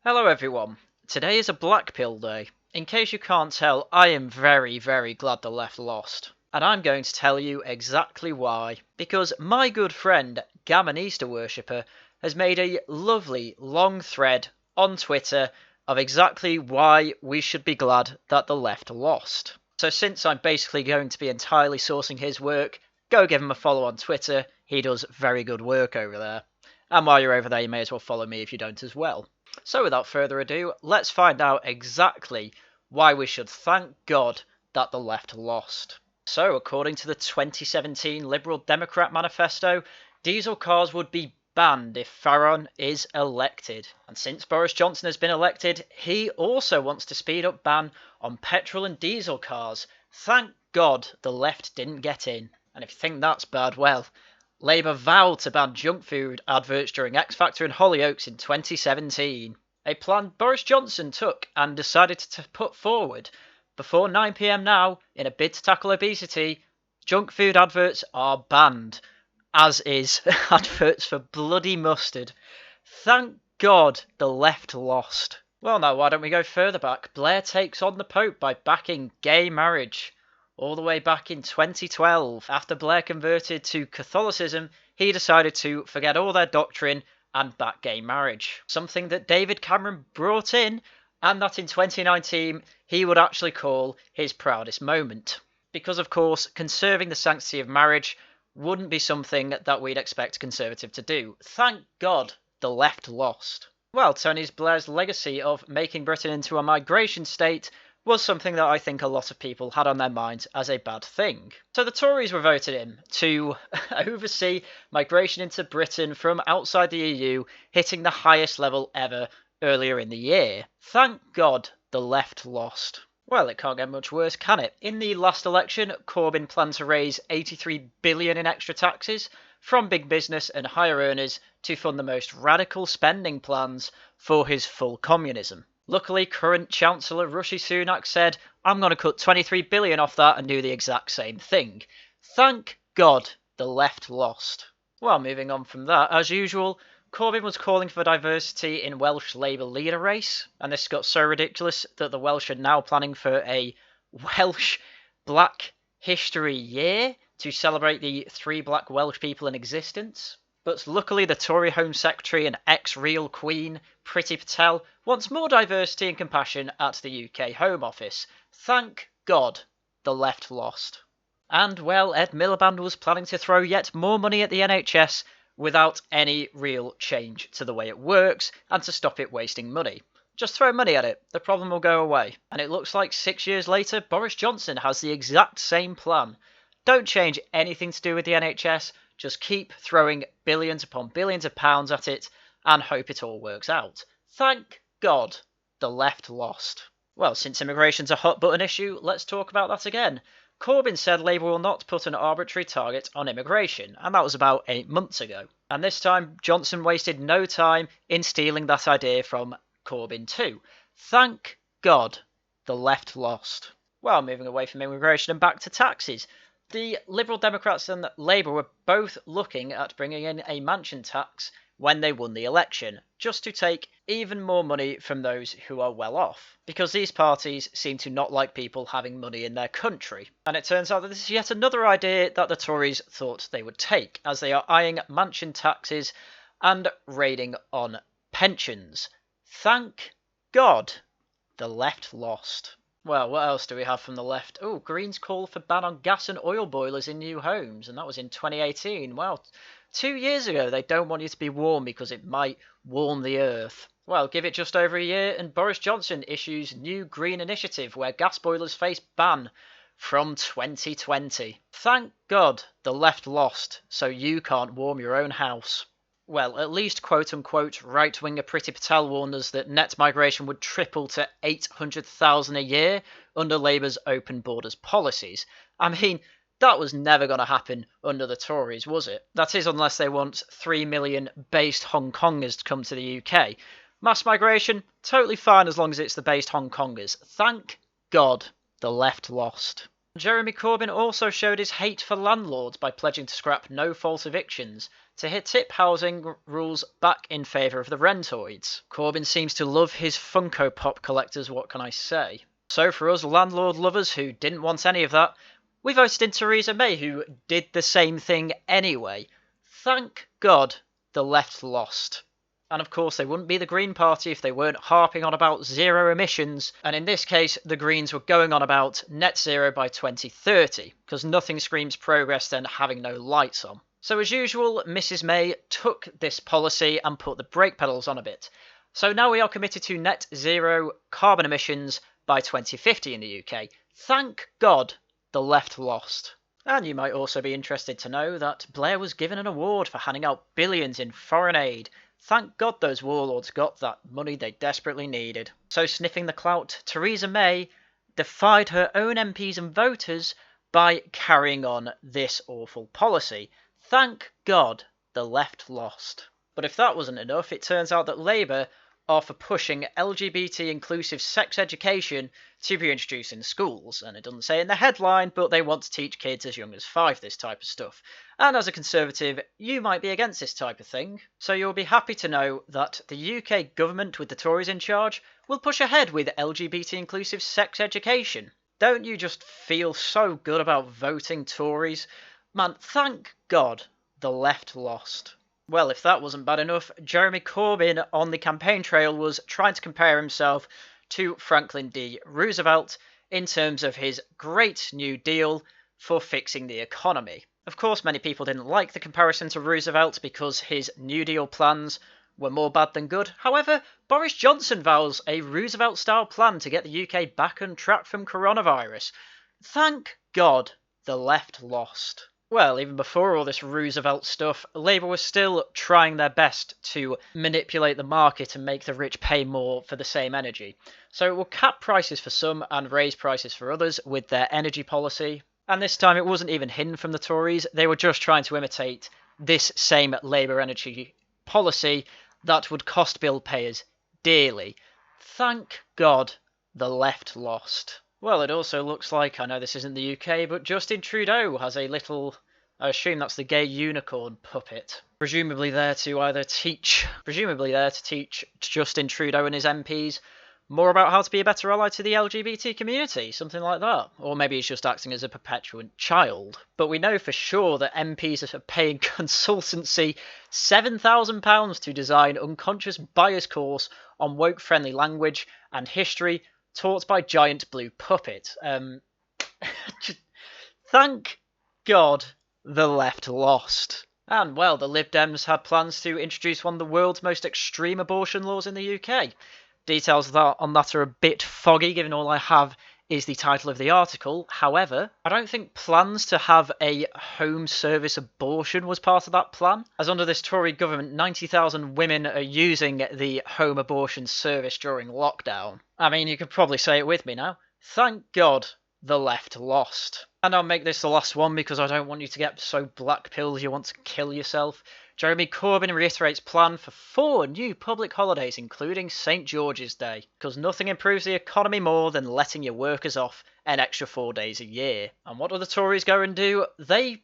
Hello everyone. Today is a black pill day. In case you can't tell, I am very, very glad the left lost. And I'm going to tell you exactly why. Because my good friend, Gammon Easter Worshipper, has made a lovely long thread on Twitter of exactly why we should be glad that the left lost. So since I'm basically going to be entirely sourcing his work, go give him a follow on Twitter. He does very good work over there. And while you're over there, you may as well follow me if you don't as well. So without further ado, let's find out exactly why we should thank God that the left lost. So according to the 2017 Liberal Democrat Manifesto, diesel cars would be banned if Haryan is elected. And since Boris Johnson has been elected, he also wants to speed up ban on petrol and diesel cars. Thank God the left didn't get in. And if you think that's bad, well, Labour vowed to ban junk food adverts during X Factor and Hollyoaks in 2017, a plan Boris Johnson took and decided to put forward. Before 9 PM now, in a bid to tackle obesity, junk food adverts are banned, as is adverts for bloody mustard. Thank God the left lost. Well now, why don't we go further back? Blair takes on the Pope by backing gay marriage. All the way back in 2012, after Blair converted to Catholicism, he decided to forget all their doctrine and back gay marriage. Something that David Cameron brought in, and that in 2019 he would actually call his proudest moment. Because of course, conserving the sanctity of marriage wouldn't be something that we'd expect a Conservative to do. Thank God the left lost. Well, Tony Blair's legacy of making Britain into a migration state was something that I think a lot of people had on their minds as a bad thing. So the Tories were voted in to oversee migration into Britain from outside the EU, hitting the highest level ever earlier in the year. Thank God the left lost. Well, it can't get much worse, can it? In the last election, Corbyn planned to raise $83 billion in extra taxes from big business and higher earners to fund the most radical spending plans for his full communism. Luckily, current Chancellor Rishi Sunak said, I'm going to cut $23 billion off that and do the exact same thing. Thank God the left lost. Well, moving on from that, as usual, Corbyn was calling for diversity in Welsh Labour leader race, and this got so ridiculous that the Welsh are now planning for a Welsh Black History Year to celebrate the 3 black Welsh people in existence. But luckily the Tory Home Secretary and ex-real Queen, Priti Patel, wants more diversity and compassion at the UK Home Office. Thank God the left lost. And well, Ed Miliband was planning to throw yet more money at the NHS without any real change to the way it works and to stop it wasting money. Just throw money at it, the problem will go away. And it looks like 6 years later, Boris Johnson has the exact same plan. Don't change anything to do with the NHS, just keep throwing billions upon billions of pounds at it and hope it all works out. Thank God the left lost. Well, since immigration's a hot button issue, let's talk about that again. Corbyn said Labour will not put an arbitrary target on immigration, and that was about 8 months ago. And this time, Johnson wasted no time in stealing that idea from Corbyn too. Thank God the left lost. Well, moving away from immigration and back to taxes. The Liberal Democrats and Labour were both looking at bringing in a mansion tax when they won the election, just to take even more money from those who are well off, because these parties seem to not like people having money in their country. And it turns out that this is yet another idea that the Tories thought they would take, as they are eyeing mansion taxes and raiding on pensions. Thank God the left lost. Well, what else do we have from the left? Oh, Greens call for ban on gas and oil boilers in new homes, and that was in 2018. Well, 2 years ago they don't want you to be warm because it might warm the earth. Well, give it just over a year and Boris Johnson issues new green initiative where gas boilers face ban from 2020. Thank God the left lost, so you can't warm your own house. Well, at least quote-unquote right-winger Priti Patel warned us that net migration would triple to 800,000 a year under Labour's open borders policies. I mean, that was never going to happen under the Tories, was it? That is, unless they want 3 million based Hong Kongers to come to the UK. Mass migration, totally fine as long as it's the based Hong Kongers. Thank God the left lost. Jeremy Corbyn also showed his hate for landlords by pledging to scrap no-fault evictions. to tip housing rules back in favour of the rentoids. Corbyn seems to love his Funko Pop collectors, what can I say? So for us landlord lovers who didn't want any of that, we voted in Theresa May, who did the same thing anyway. Thank God the left lost. And of course they wouldn't be the Green Party if they weren't harping on about zero emissions, and in this case the Greens were going on about net zero by 2030, because nothing screams progress than having no lights on. So as usual, Mrs May took this policy and put the brake pedals on a bit. So now we are committed to net zero carbon emissions by 2050 in the UK. Thank God the left lost. And you might also be interested to know that Blair was given an award for handing out billions in foreign aid. Thank God those warlords got that money they desperately needed. So sniffing the clout, Theresa May defied her own MPs and voters by carrying on this awful policy. Thank God the left lost. But if that wasn't enough, it turns out that Labour are for pushing LGBT inclusive sex education to be introduced in schools. And it doesn't say in the headline, but they want to teach kids as young as 5 this type of stuff. And as a Conservative, you might be against this type of thing. So you'll be happy to know that the UK government, with the Tories in charge, will push ahead with LGBT inclusive sex education. Don't you just feel so good about voting Tories? Man, thank God the left lost. Well, if that wasn't bad enough, Jeremy Corbyn on the campaign trail was trying to compare himself to Franklin D. Roosevelt in terms of his Great New Deal for fixing the economy. Of course, many people didn't like the comparison to Roosevelt because his New Deal plans were more bad than good. However, Boris Johnson vows a Roosevelt-style plan to get the UK back on track from coronavirus. Thank God the left lost. Well, even before all this Roosevelt stuff, Labour was still trying their best to manipulate the market and make the rich pay more for the same energy. So it will cap prices for some and raise prices for others with their energy policy. And this time it wasn't even hidden from the Tories, they were just trying to imitate this same Labour energy policy that would cost bill payers dearly. Thank God the left lost. Well, it also looks like, I know this isn't the UK, but Justin Trudeau has a little, I assume that's the gay unicorn puppet, presumably there to teach Justin Trudeau and his MPs more about how to be a better ally to the LGBT community, something like that. Or maybe he's just acting as a perpetual child. But we know for sure that MPs are paying consultancy £7,000 to design unconscious bias course on woke-friendly language and history taught by giant blue puppet. Thank God the left lost. And, well, the Lib Dems had plans to introduce one of the world's most extreme abortion laws in the UK. Details on that are a bit foggy, given all I have is the title of the article. However, I don't think plans to have a home service abortion was part of that plan, as under this Tory government, 90,000 women are using the home abortion service during lockdown. I mean, you could probably say it with me now. Thank God the left lost. And I'll make this the last one because I don't want you to get so black-pilled you want to kill yourself. Jeremy Corbyn reiterates plan for 4 new public holidays, including St George's Day, because nothing improves the economy more than letting your workers off an extra 4 days a year. And what do the Tories go and do? They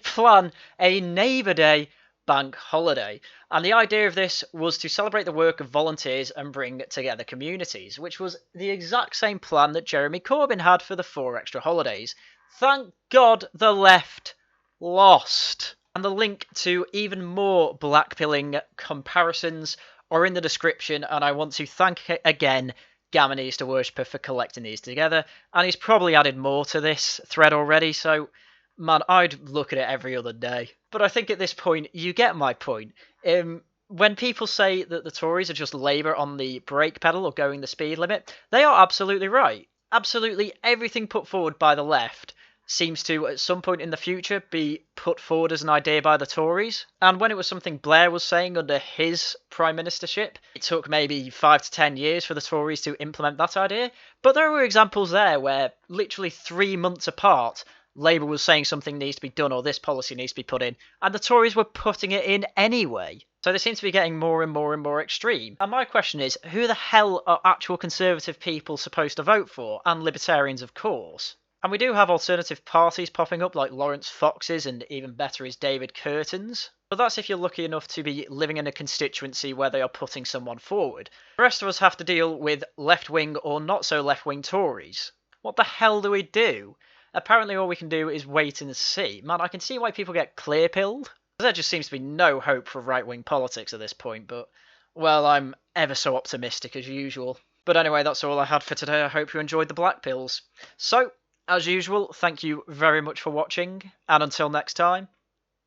plan a Neighbour Day bank holiday. And the idea of this was to celebrate the work of volunteers and bring together communities, which was the exact same plan that Jeremy Corbyn had for the 4 extra holidays. Thank God the left lost. And the link to even more blackpilling comparisons are in the description, and I want to thank again Gamma Needs to Worshipper for collecting these together, and he's probably added more to this thread already, so man, I'd look at it every other day. But I think at this point, you get my point. When people say that the Tories are just Labour on the brake pedal or going the speed limit, they are absolutely right. Absolutely everything put forward by the left seems to, at some point in the future, be put forward as an idea by the Tories. And when it was something Blair was saying under his prime ministership, it took maybe 5 to 10 years for the Tories to implement that idea. But there were examples there where, literally 3 months apart, Labour was saying something needs to be done or this policy needs to be put in, and the Tories were putting it in anyway. So they seem to be getting more and more and more extreme. And my question is, who the hell are actual Conservative people supposed to vote for? And Libertarians, of course. And we do have alternative parties popping up, like Lawrence Fox's, and even better is David Curtin's. But that's if you're lucky enough to be living in a constituency where they are putting someone forward. The rest of us have to deal with left-wing or not so left-wing Tories. What the hell do we do? Apparently all we can do is wait and see. Man, I can see why people get clear-pilled. There just seems to be no hope for right-wing politics at this point, but, well, I'm ever so optimistic as usual. But anyway, that's all I had for today. I hope you enjoyed the Black Pills. So, as usual, thank you very much for watching, and until next time,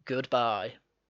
goodbye.